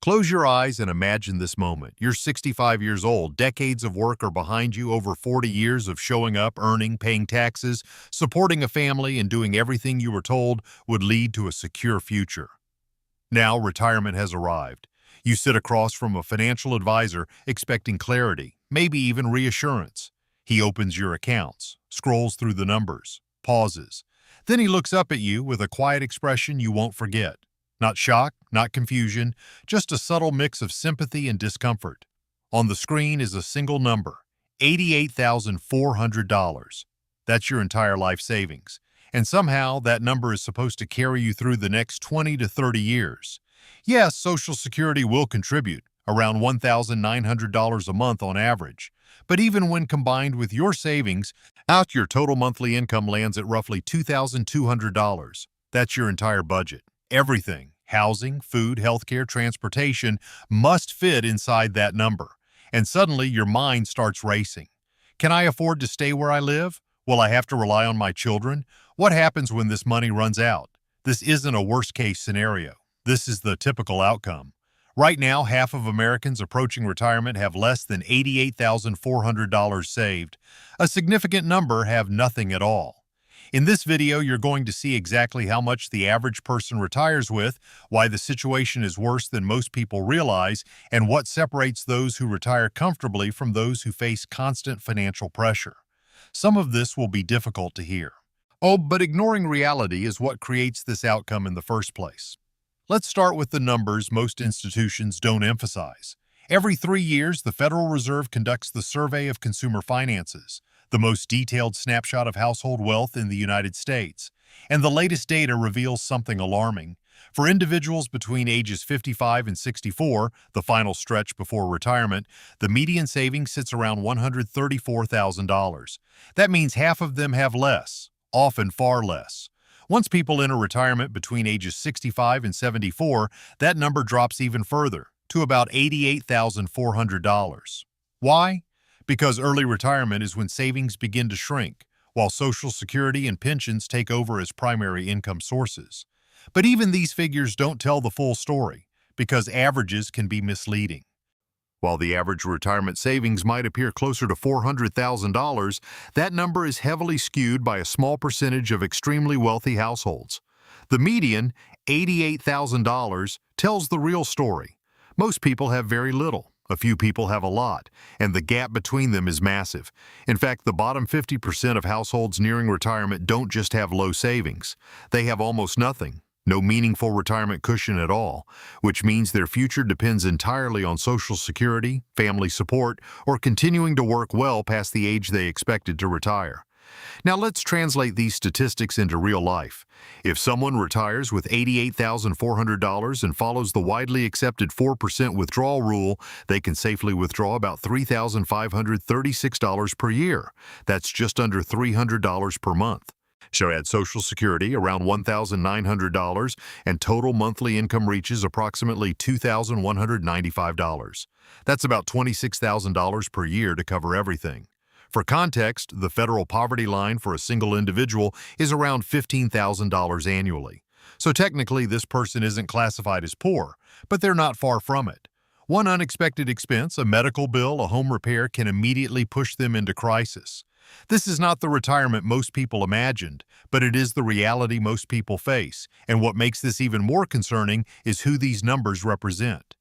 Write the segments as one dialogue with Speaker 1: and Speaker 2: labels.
Speaker 1: Close your eyes and imagine this moment. You're 65 years old. Decades of work are behind you, over 40 years of showing up, earning, paying taxes, supporting a family, and doing everything you were told would lead to a secure future. Now, retirement has arrived. You sit across from a financial advisor expecting clarity, maybe even reassurance. He opens your accounts, scrolls through the numbers, pauses. Then he looks up at you with a quiet expression you won't forget. Not shock, not confusion, just a subtle mix of sympathy and discomfort. On the screen is a single number, $88,400. That's your entire life savings. And somehow that number is supposed to carry you through the next 20 to 30 years. Yes, Social Security will contribute, around $1,900 a month on average. But even when combined with your savings, out your total monthly income lands at roughly $2,200. That's your entire budget. Everything, housing, food, healthcare, transportation, must fit inside that number. And suddenly your mind starts racing. Can I afford to stay where I live? Will I have to rely on my children? What happens when this money runs out? This isn't a worst-case scenario. This is the typical outcome. Right now, half of Americans approaching retirement have less than $88,400 saved. A significant number have nothing at all. In this video, you're going to see exactly how much the average person retires with, why the situation is worse than most people realize, and what separates those who retire comfortably from those who face constant financial pressure. Some of this will be difficult to hear. Oh, but ignoring reality is what creates this outcome in the first place. Let's start with the numbers most institutions don't emphasize. Every 3 years, the Federal Reserve conducts the Survey of Consumer Finances, the most detailed snapshot of household wealth in the United States. And the latest data reveals something alarming. For individuals between ages 55 and 64, the final stretch before retirement, the median savings sits around $134,000. That means half of them have less, often far less. Once people enter retirement between ages 65 and 74, that number drops even further, to about $88,400. Why? Because early retirement is when savings begin to shrink, while Social Security and pensions take over as primary income sources. But even these figures don't tell the full story, because averages can be misleading. While the average retirement savings might appear closer to $400,000, that number is heavily skewed by a small percentage of extremely wealthy households. The median, $88,000, tells the real story. Most people have very little. A few people have a lot, and the gap between them is massive. In fact, the bottom 50% of households nearing retirement don't just have low savings. They have almost nothing, no meaningful retirement cushion at all, which means their future depends entirely on Social Security, family support, or continuing to work well past the age they expected to retire. Now let's translate these statistics into real life. If someone retires with $88,400 and follows the widely accepted 4% withdrawal rule, they can safely withdraw about $3,536 per year. That's just under $300 per month. So add Social Security, around $1,900, and total monthly income reaches approximately $2,195. That's about $26,000 per year to cover everything. For context, the federal poverty line for a single individual is around $15,000 annually. So technically, this person isn't classified as poor, but they're not far from it. One unexpected expense, a medical bill, a home repair, can immediately push them into crisis. This is not the retirement most people imagined, but it is the reality most people face, and what makes this even more concerning is who these numbers represent.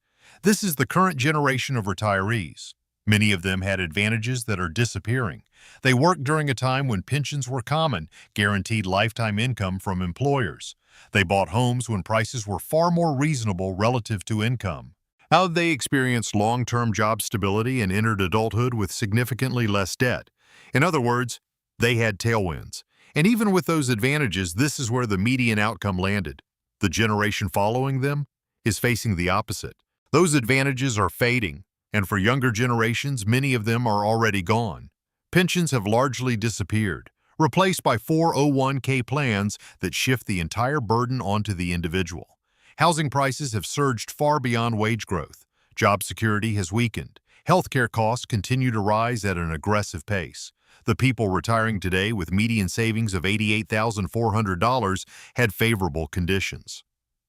Speaker 1: This is the current generation of retirees. Many of them had advantages that are disappearing. They worked during a time when pensions were common, guaranteed lifetime income from employers. They bought homes when prices were far more reasonable relative to income. How they experienced long-term job stability and entered adulthood with significantly less debt. In other words, they had tailwinds. And even with those advantages, this is where the median outcome landed. The generation following them is facing the opposite. Those advantages are fading. And for younger generations, many of them are already gone. Pensions have largely disappeared, replaced by 401k plans that shift the entire burden onto the individual. Housing prices have surged far beyond wage growth. Job security has weakened. Healthcare costs continue to rise at an aggressive pace. The people retiring today with median savings of $88,400 had favorable conditions.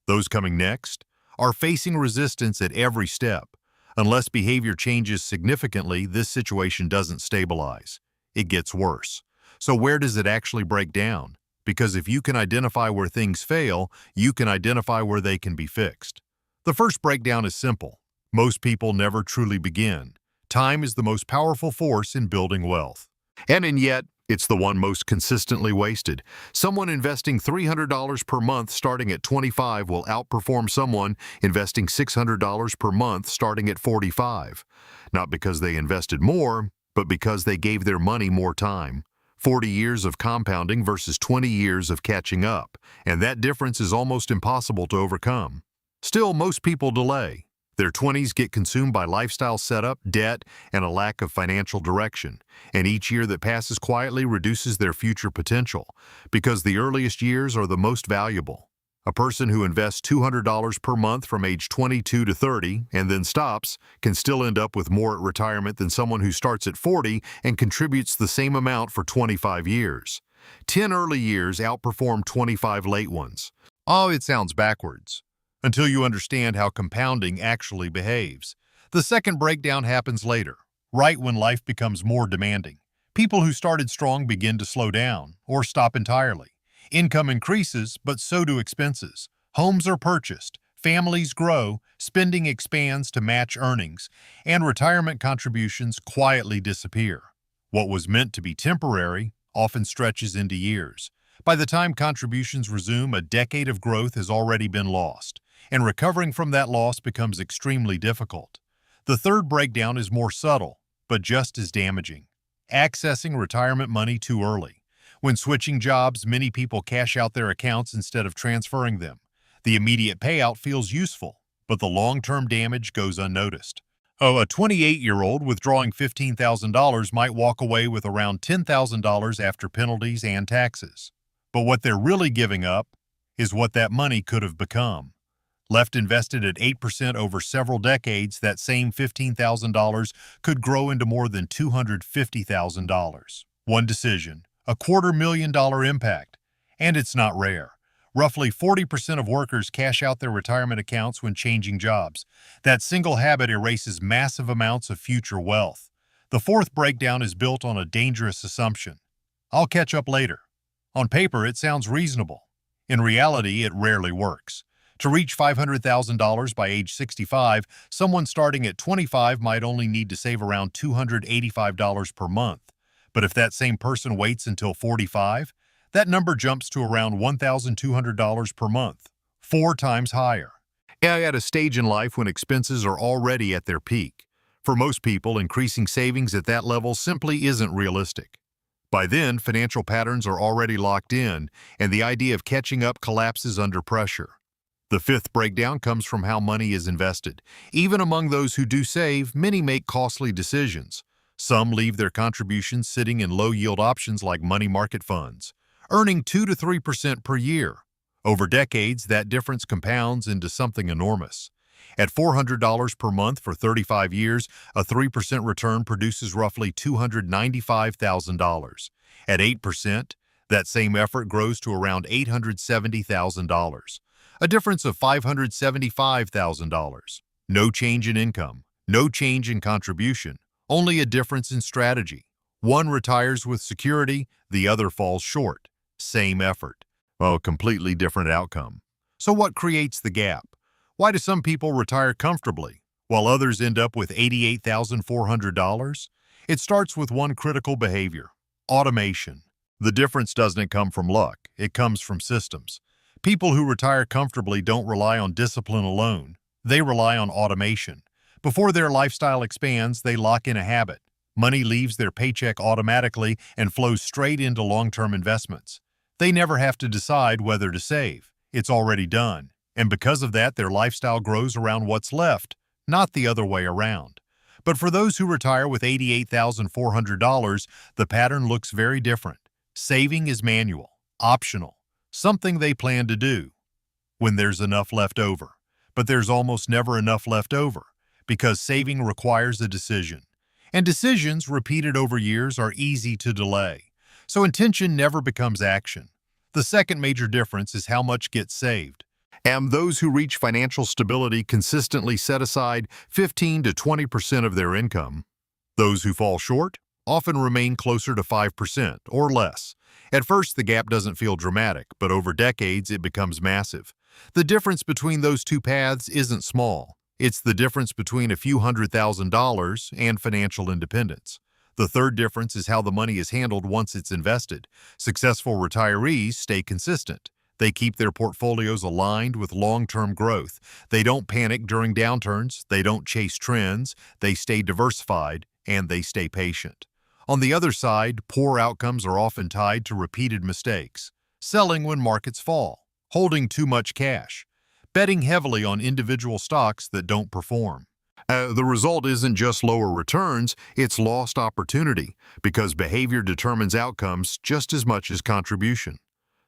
Speaker 1: Those coming next are facing resistance at every step. Unless behavior changes significantly, this situation doesn't stabilize. It gets worse. So where does it actually break down? Because if you can identify where things fail, you can identify where they can be fixed. The first breakdown is simple. Most people never truly begin. Time is the most powerful force in building wealth. And yet, it's the one most consistently wasted. Someone investing $300 per month starting at 25 will outperform someone investing $600 per month starting at 45. Not because they invested more, but because they gave their money more time. 40 years of compounding versus 20 years of catching up, and that difference is almost impossible to overcome. Still, most people delay. Their 20s get consumed by lifestyle setup, debt, and a lack of financial direction, and each year that passes quietly reduces their future potential, because the earliest years are the most valuable. A person who invests $200 per month from age 22 to 30 and then stops can still end up with more at retirement than someone who starts at 40 and contributes the same amount for 25 years. 10 early years outperform 25 late ones. Oh, it sounds backwards. Until you understand how compounding actually behaves. The second breakdown happens later, right when life becomes more demanding. People who started strong begin to slow down or stop entirely. Income increases, but so do expenses. Homes are purchased, families grow, spending expands to match earnings, and retirement contributions quietly disappear. What was meant to be temporary often stretches into years. By the time contributions resume, a decade of growth has already been lost, and recovering from that loss becomes extremely difficult. The third breakdown is more subtle, but just as damaging. Accessing retirement money too early. When switching jobs, many people cash out their accounts instead of transferring them. The immediate payout feels useful, but the long-term damage goes unnoticed. A 28-year-old withdrawing $15,000 might walk away with around $10,000 after penalties and taxes. But what they're really giving up is what that money could have become. Left invested at 8% over several decades, that same $15,000 could grow into more than $250,000. One decision, a $250,000 impact. And it's not rare. Roughly 40% of workers cash out their retirement accounts when changing jobs. That single habit erases massive amounts of future wealth. The fourth breakdown is built on a dangerous assumption. I'll catch up later. On paper, it sounds reasonable. In reality, it rarely works. To reach $500,000 by age 65, someone starting at 25 might only need to save around $285 per month. But if that same person waits until 45, that number jumps to around $1,200 per month, 4 times higher. At a stage in life when expenses are already at their peak. For most people, increasing savings at that level simply isn't realistic. By then, financial patterns are already locked in, and the idea of catching up collapses under pressure. The fifth breakdown comes from how money is invested. Even among those who do save, many make costly decisions. Some leave their contributions sitting in low-yield options like money market funds, earning 2 to 3% per year. Over decades, that difference compounds into something enormous. At $400 per month for 35 years, a 3% return produces roughly $295,000. At 8%, that same effort grows to around $870,000. A difference of $575,000. No change in income, no change in contribution, only a difference in strategy. One retires with security, the other falls short. Same effort. Completely different outcome. So what creates the gap? Why do some people retire comfortably, while others end up with $88,400? It starts with one critical behavior: automation. The difference doesn't come from luck, it comes from systems. People who retire comfortably don't rely on discipline alone. They rely on automation. Before their lifestyle expands, they lock in a habit. Money leaves their paycheck automatically and flows straight into long-term investments. They never have to decide whether to save. It's already done. And because of that, their lifestyle grows around what's left, not the other way around. But for those who retire with $88,400, the pattern looks very different. Saving is manual, optional, something they plan to do when there's enough left over. But there's almost never enough left over because saving requires a decision. And decisions repeated over years are easy to delay. So intention never becomes action. The second major difference is how much gets saved. And those who reach financial stability consistently set aside 15 to 20% of their income. Those who fall short often remain closer to 5% or less. At first, the gap doesn't feel dramatic, but over decades, it becomes massive. The difference between those two paths isn't small. It's the difference between a few $100,000 and financial independence. The third difference is how the money is handled once it's invested. Successful retirees stay consistent. They keep their portfolios aligned with long-term growth. They don't panic during downturns. They don't chase trends. They stay diversified, and they stay patient. On the other side, poor outcomes are often tied to repeated mistakes. Selling when markets fall, holding too much cash, betting heavily on individual stocks that don't perform. The result isn't just lower returns, it's lost opportunity, because behavior determines outcomes just as much as contribution.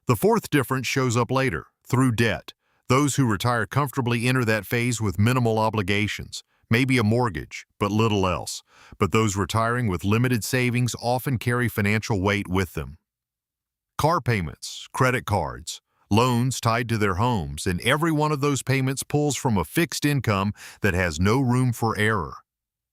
Speaker 1: The fourth difference shows up later, through debt. Those who retire comfortably enter that phase with minimal obligations, maybe a mortgage, but little else. But those retiring with limited savings often carry financial weight with them. Car payments, credit cards, loans tied to their homes, and every one of those payments pulls from a fixed income that has no room for error.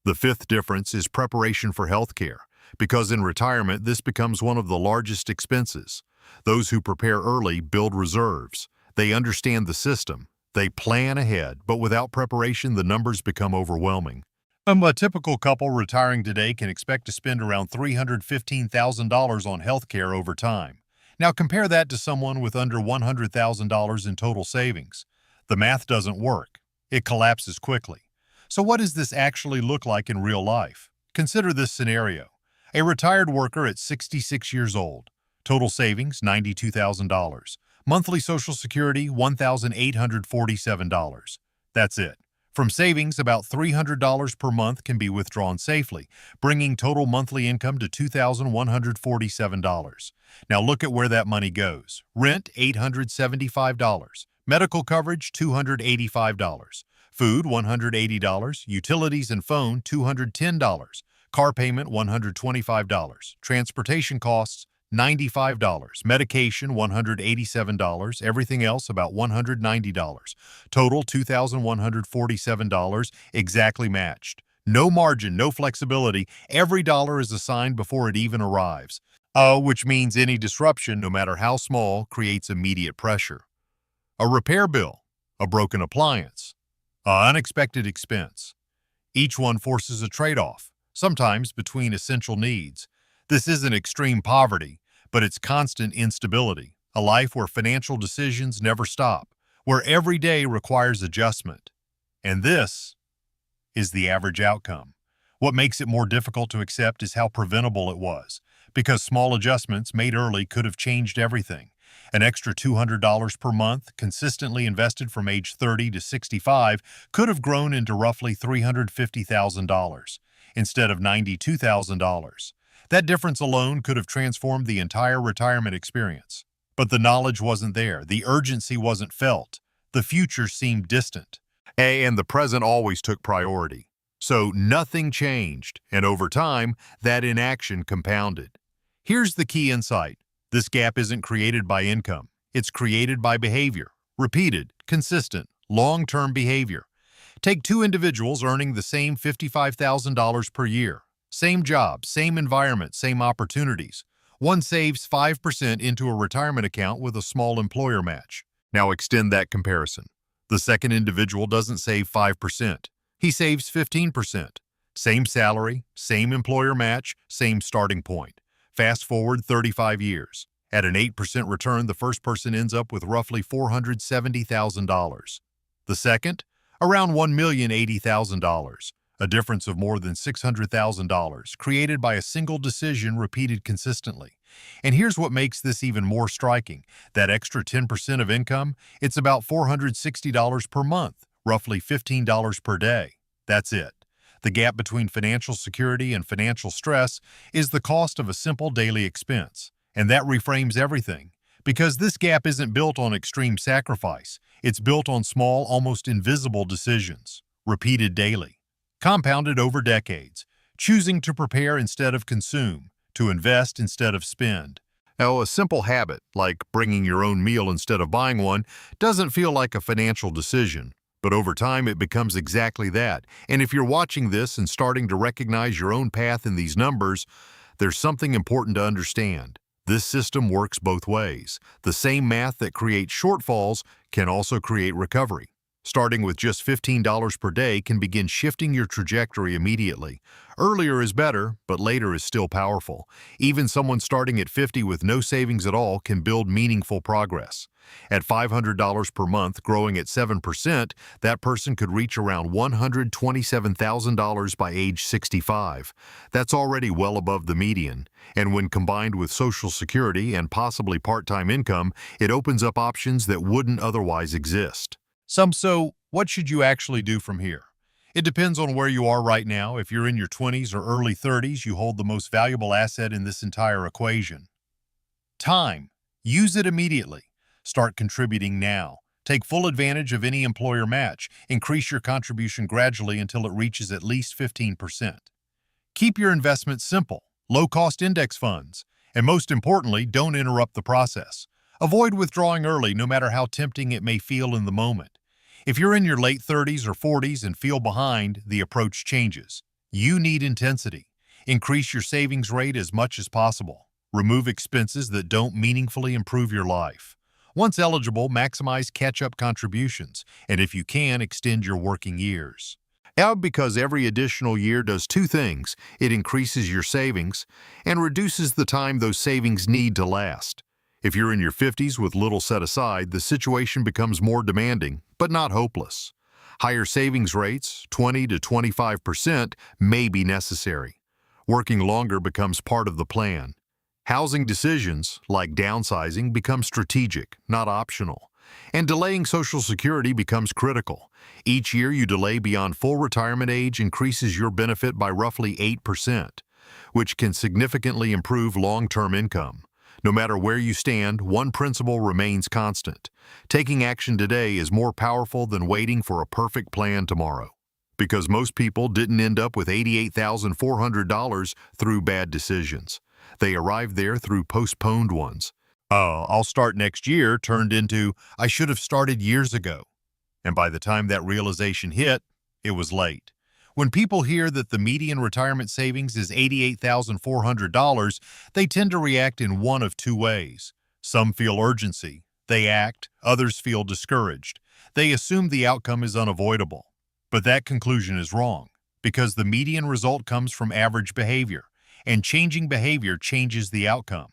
Speaker 1: The fifth difference is preparation for healthcare, because in retirement this becomes one of the largest expenses. Those who prepare early build reserves. They understand the system. They plan ahead, but without preparation, the numbers become overwhelming. A typical couple retiring today can expect to spend around $315,000 on healthcare over time. Now compare that to someone with under $100,000 in total savings. The math doesn't work. It collapses quickly. So what does this actually look like in real life? Consider this scenario. A retired worker at 66 years old. Total savings, $92,000. Monthly Social Security, $1,847. That's it. From savings, about $300 per month can be withdrawn safely, bringing total monthly income to $2,147. Now look at where that money goes. Rent, $875. Medical coverage, $285. Food, $180. Utilities and phone, $210. Car payment, $125. Transportation costs, $95. Medication, $187. Everything else, about $190. Total, $2,147, exactly matched. No margin, no flexibility. Every dollar is assigned before it even arrives. Which means any disruption, no matter how small, creates immediate pressure. A repair bill, a broken appliance, an unexpected expense. Each one forces a trade-off, sometimes between essential needs. This isn't extreme poverty, but it's constant instability, a life where financial decisions never stop, where every day requires adjustment. And this is the average outcome. What makes it more difficult to accept is how preventable it was, because small adjustments made early could have changed everything. An extra $200 per month, consistently invested from age 30 to 65, could have grown into roughly $350,000 instead of $92,000. That difference alone could have transformed the entire retirement experience. But the knowledge wasn't there. The urgency wasn't felt. The future seemed distant. And the present always took priority. So nothing changed, and over time, that inaction compounded. Here's the key insight. This gap isn't created by income. It's created by behavior. Repeated, consistent, long-term behavior. Take two individuals earning the same $55,000 per year. Same job, same environment, same opportunities. One saves 5% into a retirement account with a small employer match. Now extend that comparison. The second individual doesn't save 5%. He saves 15%. Same salary, same employer match, same starting point. Fast forward 35 years. At an 8% return, the first person ends up with roughly $470,000. The second, around $1,080,000. A difference of more than $600,000 created by a single decision repeated consistently. And here's what makes this even more striking. That extra 10% of income, it's about $460 per month, roughly $15 per day. That's it. The gap between financial security and financial stress is the cost of a simple daily expense. And that reframes everything. Because this gap isn't built on extreme sacrifice. It's built on small, almost invisible decisions, repeated daily. Compounded over decades, choosing to prepare instead of consume, to invest instead of spend, Now, a simple habit, like bringing your own meal instead of buying one, doesn't feel like a financial decision. But over time, it becomes exactly that. And if you're watching this and starting to recognize your own path in these numbers, there's something important to understand. This system works both ways. The same math that creates shortfalls can also create recovery. Starting with just $15 per day can begin shifting your trajectory immediately. Earlier is better, but later is still powerful. Even someone starting at 50 with no savings at all can build meaningful progress. At $500 per month, growing at 7%, that person could reach around $127,000 by age 65. That's already well above the median. And when combined with Social Security and possibly part-time income, it opens up options that wouldn't otherwise exist. So what should you actually do from here? It depends on where you are right now. If you're in your 20s or early 30s, you hold the most valuable asset in this entire equation. Time. Use it immediately. Start contributing now. Take full advantage of any employer match. Increase your contribution gradually until it reaches at least 15%. Keep your investments simple, low-cost index funds, and most importantly, don't interrupt the process. Avoid withdrawing early, no matter how tempting it may feel in the moment. If you're in your late 30s or 40s and feel behind, the approach changes. You need intensity. Increase your savings rate as much as possible. Remove expenses that don't meaningfully improve your life. Once eligible, maximize catch-up contributions, and if you can, extend your working years. Now, because every additional year does two things, it increases your savings and reduces the time those savings need to last. If you're in your 50s with little set aside, the situation becomes more demanding, but not hopeless. Higher savings rates, 20 to 25%, may be necessary. Working longer becomes part of the plan. Housing decisions, like downsizing, become strategic, not optional. And delaying Social Security becomes critical. Each year you delay beyond full retirement age increases your benefit by roughly 8%, which can significantly improve long-term income. No matter where you stand, one principle remains constant. Taking action today is more powerful than waiting for a perfect plan tomorrow. Because most people didn't end up with $88,400 through bad decisions. They arrived there through postponed ones. I'll start next year turned into, I should have started years ago. And by the time that realization hit, it was late. When people hear that the median retirement savings is $88,400, they tend to react in one of two ways. Some feel urgency. They act. Others feel discouraged. They assume the outcome is unavoidable. But that conclusion is wrong, because the median result comes from average behavior, and changing behavior changes the outcome.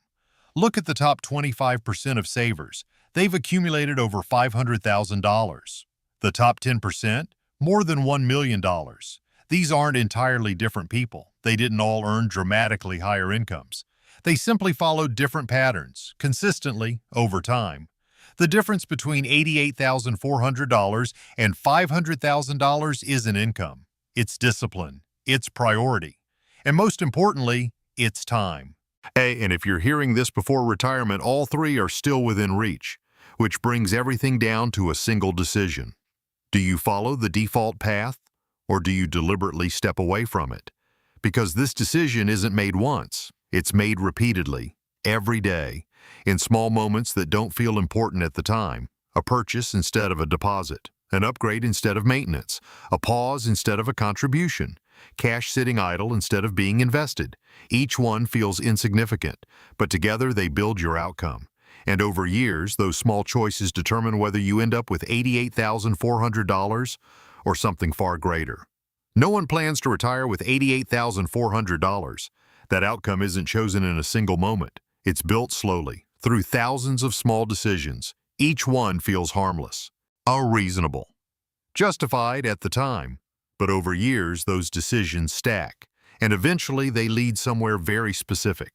Speaker 1: Look at the top 25% of savers. They've accumulated over $500,000. The top 10%, more than $1 million. These aren't entirely different people. They didn't all earn dramatically higher incomes. They simply followed different patterns, consistently, over time. The difference between $88,400 and $500,000 isn't income. It's discipline. It's priority. And most importantly, it's time. Hey, and if you're hearing this before retirement, all three are still within reach, which brings everything down to a single decision. Do you follow the default path, or do you deliberately step away from it? Because this decision isn't made once. It's made repeatedly, every day, in small moments that don't feel important at the time. A purchase instead of a deposit, an upgrade instead of maintenance, a pause instead of a contribution, cash sitting idle instead of being invested. Each one feels insignificant, but together they build your outcome. And over years, those small choices determine whether you end up with $88,400 or something far greater. No one plans to retire with $88,400. That outcome isn't chosen in a single moment. It's built slowly, through thousands of small decisions. Each one feels harmless, unreasonable, justified at the time. But over years, those decisions stack, and eventually they lead somewhere very specific.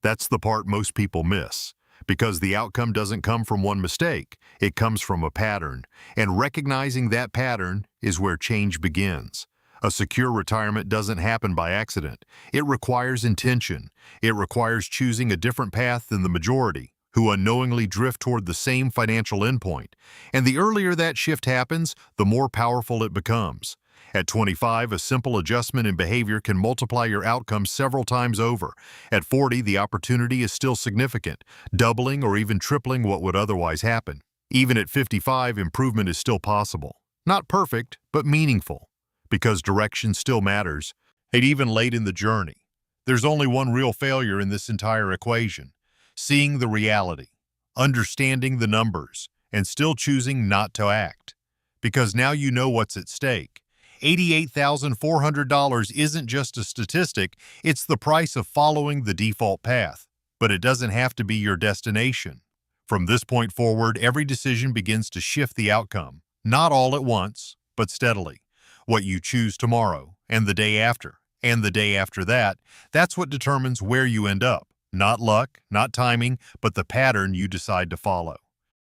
Speaker 1: That's the part most people miss. Because the outcome doesn't come from one mistake, it comes from a pattern, and recognizing that pattern is where change begins. A secure retirement doesn't happen by accident. It requires intention. It requires choosing a different path than the majority, who unknowingly drift toward the same financial endpoint. And the earlier that shift happens, the more powerful it becomes. At 25, a simple adjustment in behavior can multiply your outcome several times over. At 40, the opportunity is still significant, doubling or even tripling what would otherwise happen. Even at 55, improvement is still possible. Not perfect, but meaningful, because direction still matters, and even late in the journey. There's only one real failure in this entire equation: seeing the reality, understanding the numbers, and still choosing not to act. Because now you know what's at stake. $88,400 isn't just a statistic, it's the price of following the default path. But it doesn't have to be your destination. From this point forward, every decision begins to shift the outcome. Not all at once, but steadily. What you choose tomorrow, and the day after, and the day after that, that's what determines where you end up. Not luck, not timing, but the pattern you decide to follow.